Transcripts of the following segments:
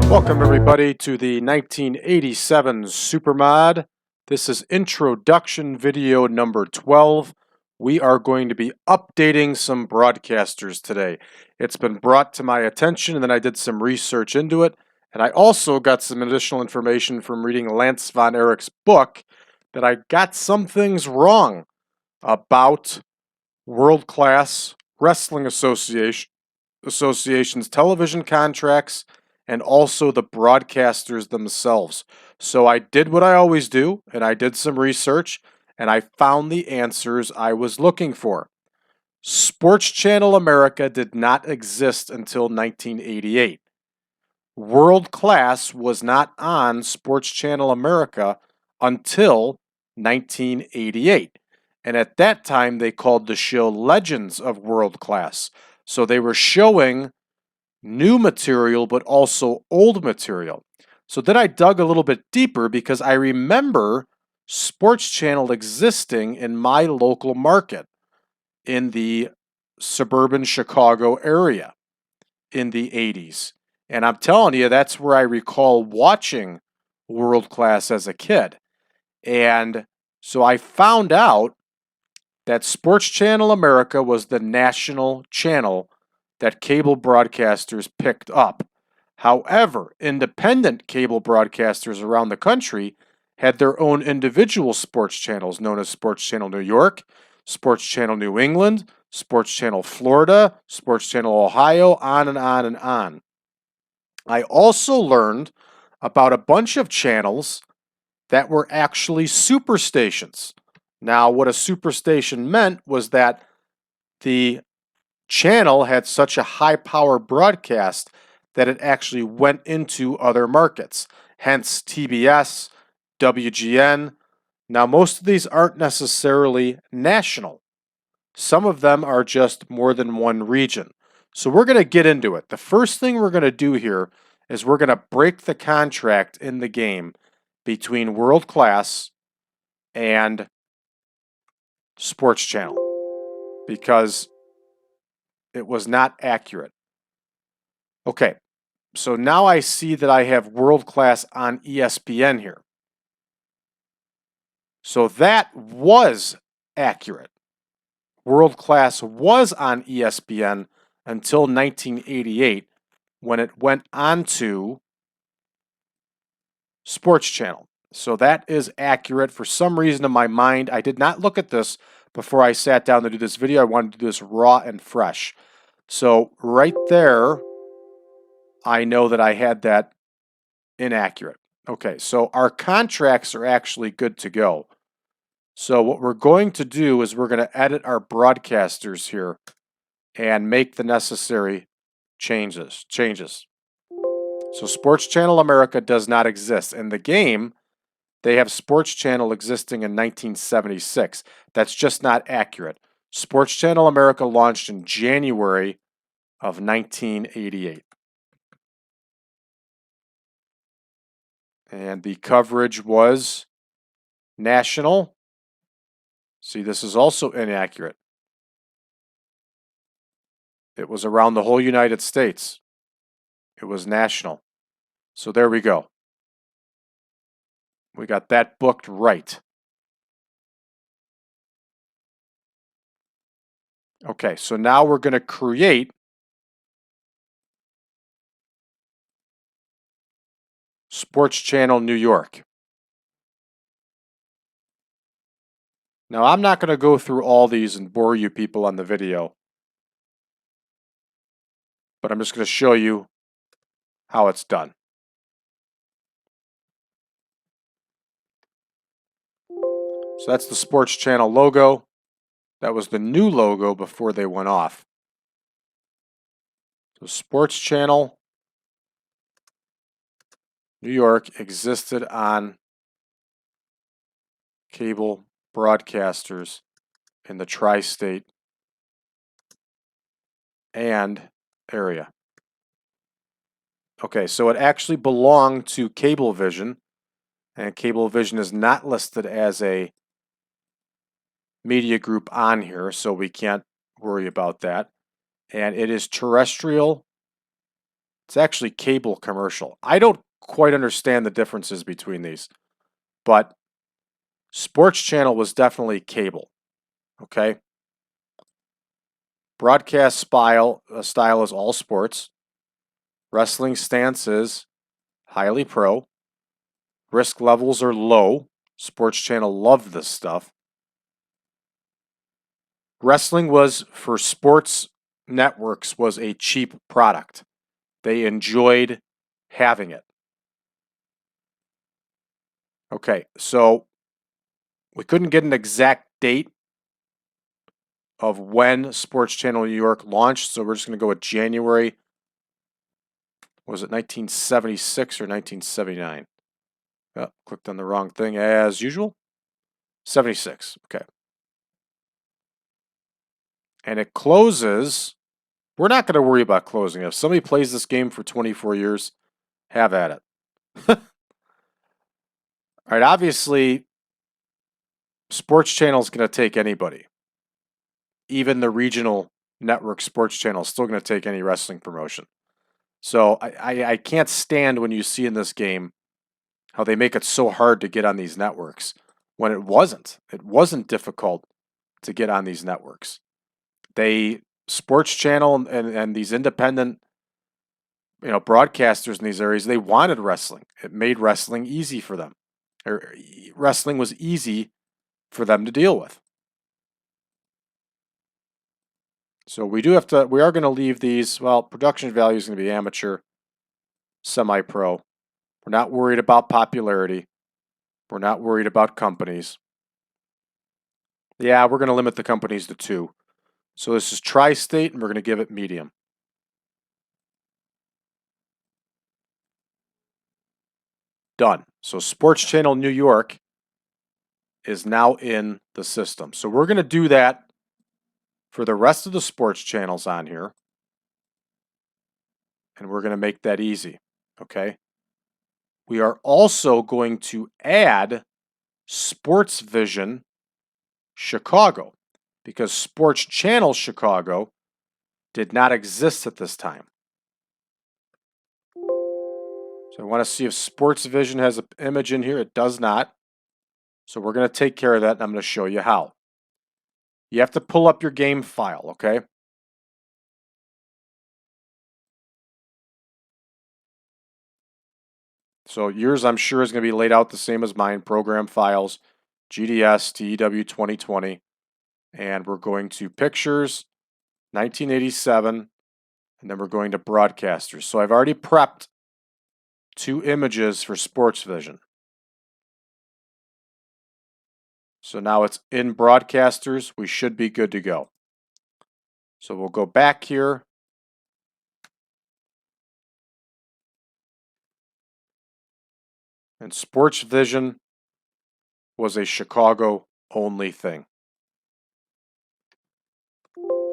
Welcome everybody to the 1987 Supermod. This is introduction video number 12. We are going to be updating some broadcasters today. It's been brought to my attention and then I did some research into it. And I also got some additional information from reading Lance Von Erich's book that I got some things wrong about World Class Wrestling Association's television contracts and also the broadcasters themselves. So I did what I always do, and I did some research, and I found the answers I was looking for. Sports Channel America did not exist until 1988. World Class was not on Sports Channel America until 1988. And at that time, they called the show Legends of World Class. So they were showing new material, but also old material. So then I dug a little bit deeper because I remember Sports Channel existing in my local market in the suburban Chicago area in the 80s. And I'm telling you, that's where I recall watching World Class as a kid. And so I found out that Sports Channel America was the national channel that cable broadcasters picked up. However, independent cable broadcasters around the country had their own individual sports channels known as Sports Channel New York, Sports Channel New England, Sports Channel Florida, Sports Channel Ohio, on and on and on. I also learned about a bunch of channels that were actually superstations. Now, what a superstation meant was that the channel had such a high power broadcast that it actually went into other markets, hence TBS, WGN. Now, most of these aren't necessarily national. Some of them are just more than one region. So we're going to get into it. The first thing we're going to do here is we're going to break the contract in the game between World Class and Sports Channel because it was not accurate. Okay, so now I see that I have World Class on ESPN here. So that was accurate. World Class was on ESPN until 1988 when it went on to Sports Channel. So that is accurate. For some reason in my mind, I did not look at this before I sat down to do this video. I wanted to do this raw and fresh. So right there, I know that I had that inaccurate. Okay, so our contracts are actually good to go. So what we're going to do is we're going to edit our broadcasters here and make the necessary changes. So Sports Channel America does not exist. In the game, they have Sports Channel existing in 1976. That's just not accurate. Sports Channel America launched in January of 1988. And the coverage was national. See, this is also inaccurate. It was around the whole United States. It was national. So there we go. We got that booked right. Okay, so now we're going to create Sports Channel New York. Now, I'm not going to go through all these and bore you people on the video, but I'm just going to show you how it's done. So that's the Sports Channel logo. That was the new logo before they went off. So Sports Channel New York existed on cable broadcasters in the tri-state and area. Okay, so it actually belonged to Cablevision, and Cablevision is not listed as a media group on here, so we can't worry about that. And it is terrestrial It's actually cable commercial. I don't quite understand the differences between these, but Sports Channel was definitely cable. Okay. Broadcast style is all sports. Wrestling stance is highly pro. Risk levels are low. Sports Channel loved this stuff. Wrestling was for sports networks was a cheap product. They enjoyed having it. Okay, so we couldn't get an exact date of when Sports Channel New York launched, so we're just going to go with January. Was it 1976 or 1979? Oh, clicked on the wrong thing as usual. 76. Okay. And it closes. We're not going to worry about closing. If somebody plays this game for 24 years, have at it. All right, obviously, Sports Channel is going to take anybody. Even the regional network Sports Channel is still going to take any wrestling promotion. So I can't stand when you see in this game how they make it so hard to get on these networks when it wasn't. It wasn't difficult to get on these networks. They Sports Channel and these independent broadcasters in these areas, they wanted wrestling. It made wrestling easy for them. Wrestling was easy for them to deal with. So we are going to leave these, well, production value is going to be amateur, semi-pro. We're not worried about popularity. We're not worried about companies. Yeah, we're going to limit the companies to 2. So this is tri-state, and we're going to give it medium. Done. So Sports Channel New York is now in the system. So we're going to do that for the rest of the sports channels on here. And we're going to make that easy. Okay. We are also going to add Sports Vision Chicago because Sports Channel Chicago did not exist at this time. So I want to see if Sports Vision has an image in here. It does not. So we're going to take care of that, and I'm going to show you how. You have to pull up your game file, okay? So yours, I'm sure, is going to be laid out the same as mine. Program files, GDS, TEW 2020. And we're going to Pictures, 1987, and then we're going to Broadcasters. So I've already prepped 2 images for Sports Vision. So now it's in Broadcasters. We should be good to go. So we'll go back here. And Sports Vision was a Chicago only thing.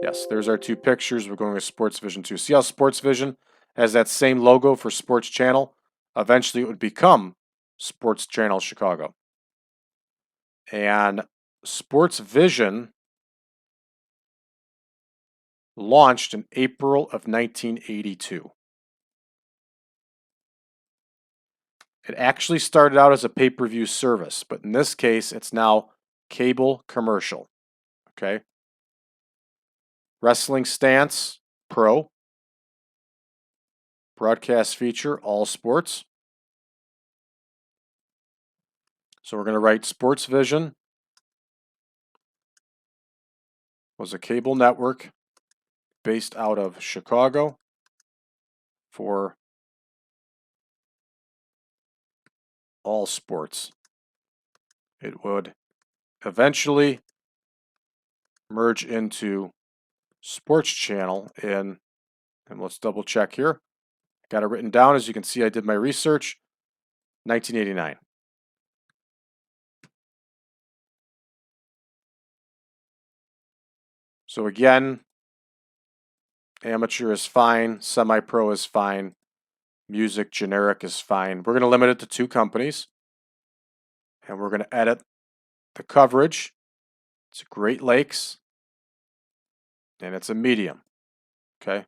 Yes, there's our 2 pictures. We're going with Sports Vision 2. See how Sports Vision has that same logo for Sports Channel? Eventually it would become Sports Channel Chicago. And Sports Vision launched in April of 1982. It actually started out as a pay-per-view service, but in this case, it's now cable commercial. Okay. Wrestling stance, pro. Broadcast feature, all sports. So we're going to write Sports Vision was a cable network based out of Chicago for all sports. It would eventually merge into Sports Channel and let's double check here. Got it written down. As you can see, I did my research. 1989. So again, amateur is fine, semi-pro is fine, music generic is fine. We're going to limit it to 2 companies. And we're going to edit the coverage. It's Great Lakes. And it's a medium. Okay.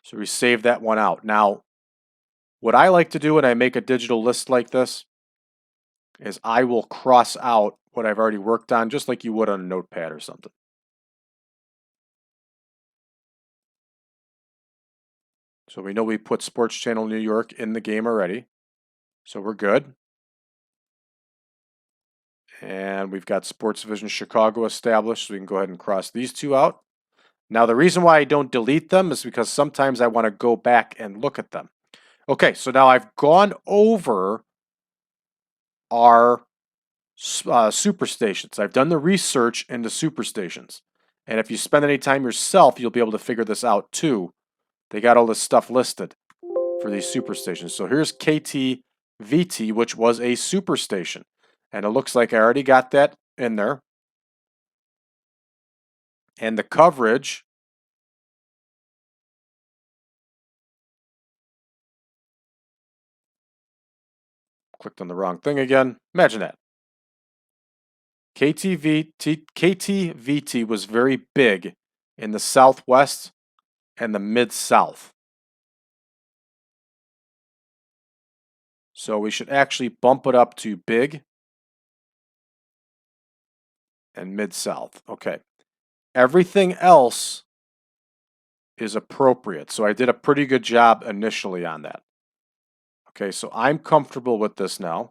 So we save that one out. Now, what I like to do when I make a digital list like this is I will cross out what I've already worked on, just like you would on a notepad or something. So we know we put Sports Channel New York in the game already. So we're good. And we've got Sports Vision Chicago established, so we can go ahead and cross these two out. Now, the reason why I don't delete them is because sometimes I want to go back and look at them. Okay, so now I've gone over our superstations. I've done the research into superstations. And if you spend any time yourself, you'll be able to figure this out too. They got all this stuff listed for these superstations. So here's KTVT, which was a superstation. And it looks like I already got that in there. And the coverage, clicked on the wrong thing again. Imagine that. KTVT was very big in the Southwest and the Mid-South. So we should actually bump it up to big and Mid-South. Okay. Everything else is appropriate. So I did a pretty good job initially on that. Okay, so I'm comfortable with this now.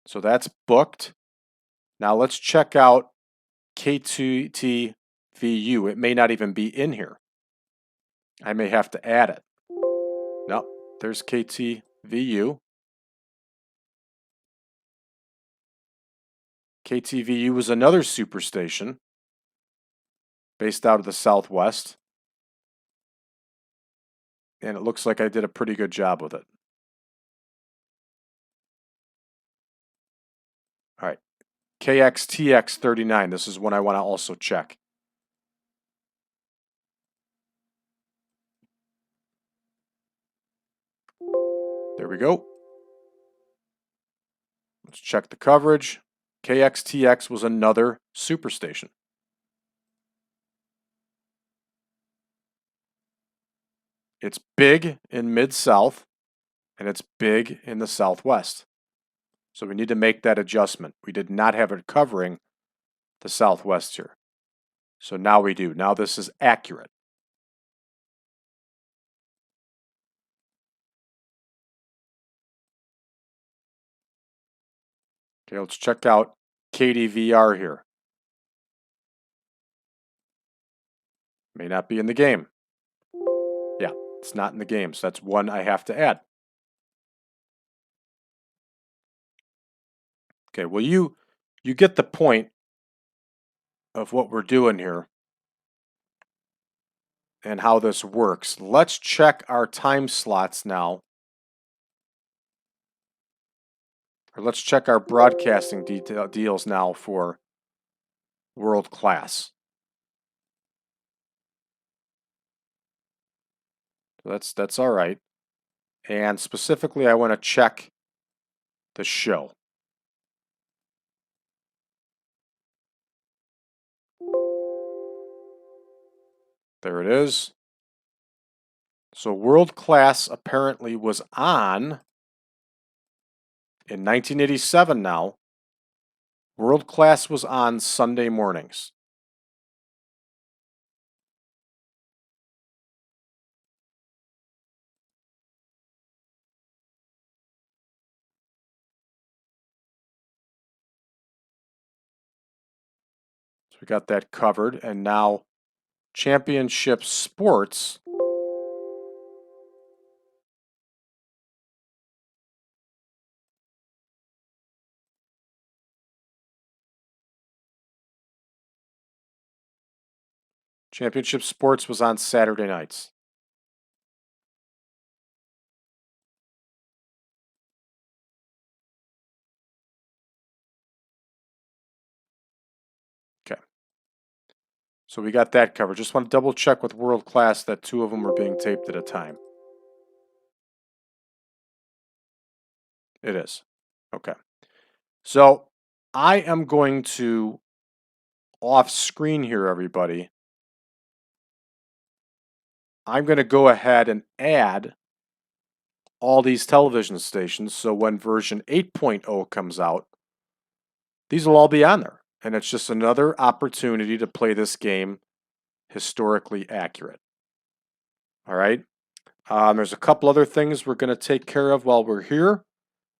So that's booked. Now let's check out KTVU. It may not even be in here. I may have to add it. No, there's KTVU. KTVU is another superstation based out of the Southwest. And it looks like I did a pretty good job with it. All right, KXTX39. This is one I want to also check. There we go. Let's check the coverage. KXTX was another superstation. It's big in Mid-South, and it's big in the Southwest. So we need to make that adjustment. We did not have it covering the Southwest here. So now we do. Now this is accurate. Okay, let's check out KDVR here. May not be in the game. Yeah, it's not in the game, so that's one I have to add. Okay, well you get the point of what we're doing here and how this works. Let's check our time slots now. Or let's check our broadcasting deals now for world class. So that's all right. And specifically, I want to check the show. There it is. So world class apparently was on in 1987 now. World class was on Sunday mornings. So we got that covered. And now Championship Sports. Championship Sports was on Saturday nights. Okay. So we got that covered. Just want to double check with World Class that two of them were being taped at a time. It is. Okay. So I am going to, off screen here, everybody, I'm going to go ahead and add all these television stations. So when version 8.0 comes out, these will all be on there. And it's just another opportunity to play this game historically accurate. All right. There's a couple other things we're going to take care of while we're here.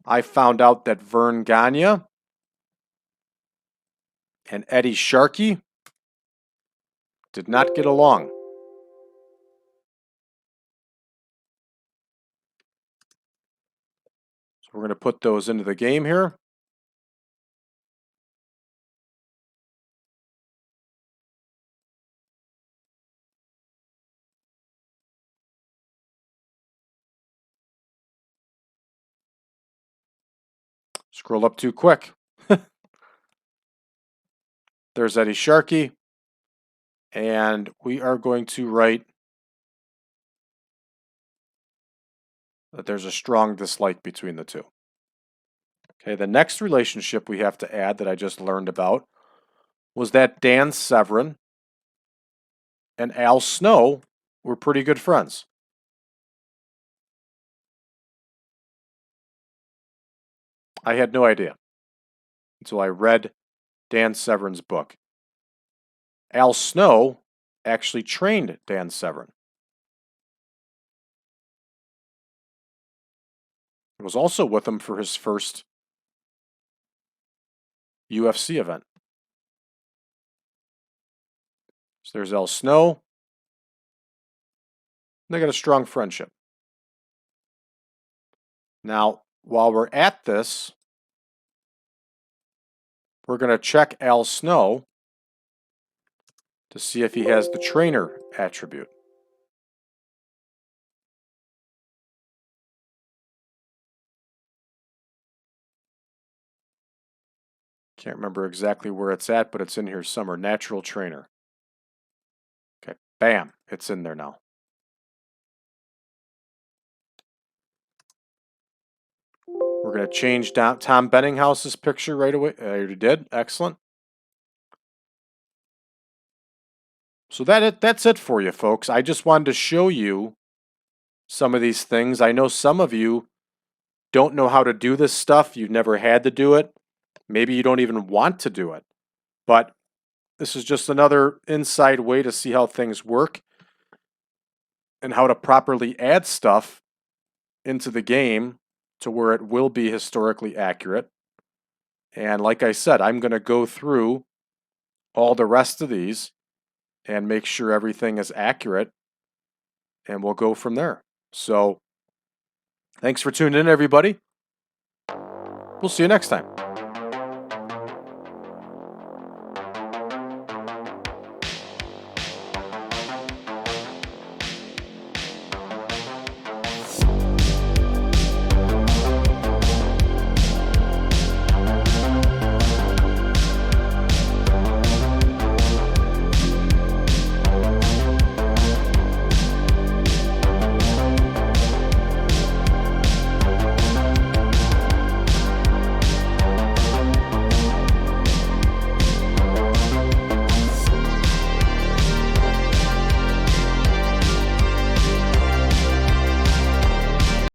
I found out that Vern Gagne and Eddie Sharkey did not get along. So we're going to put those into the game here. Scroll up too quick. There's Eddie Sharkey. And we are going to write that there's a strong dislike between the two. Okay, the next relationship we have to add that I just learned about was that Dan Severn and Al Snow were pretty good friends. I had no idea until I read Dan Severn's book. Al Snow actually trained Dan Severn. He was also with him for his first UFC event. So there's Al Snow. They got a strong friendship. Now, while we're at this, we're going to check Al Snow to see if he has the trainer attribute. Can't remember exactly where it's at, but it's in here somewhere. Natural trainer. Okay, bam, it's in there now. We're going to change down Tom Benninghouse's picture right away. I already did. Excellent. So that's it for you, folks. I just wanted to show you some of these things. I know some of you don't know how to do this stuff. You've never had to do it. Maybe you don't even want to do it. But this is just another inside way to see how things work and how to properly add stuff into the game to where it will be historically accurate. And like I said, I'm going to go through all the rest of these and make sure everything is accurate, and we'll go from there. So, thanks for tuning in, everybody. We'll see you next time.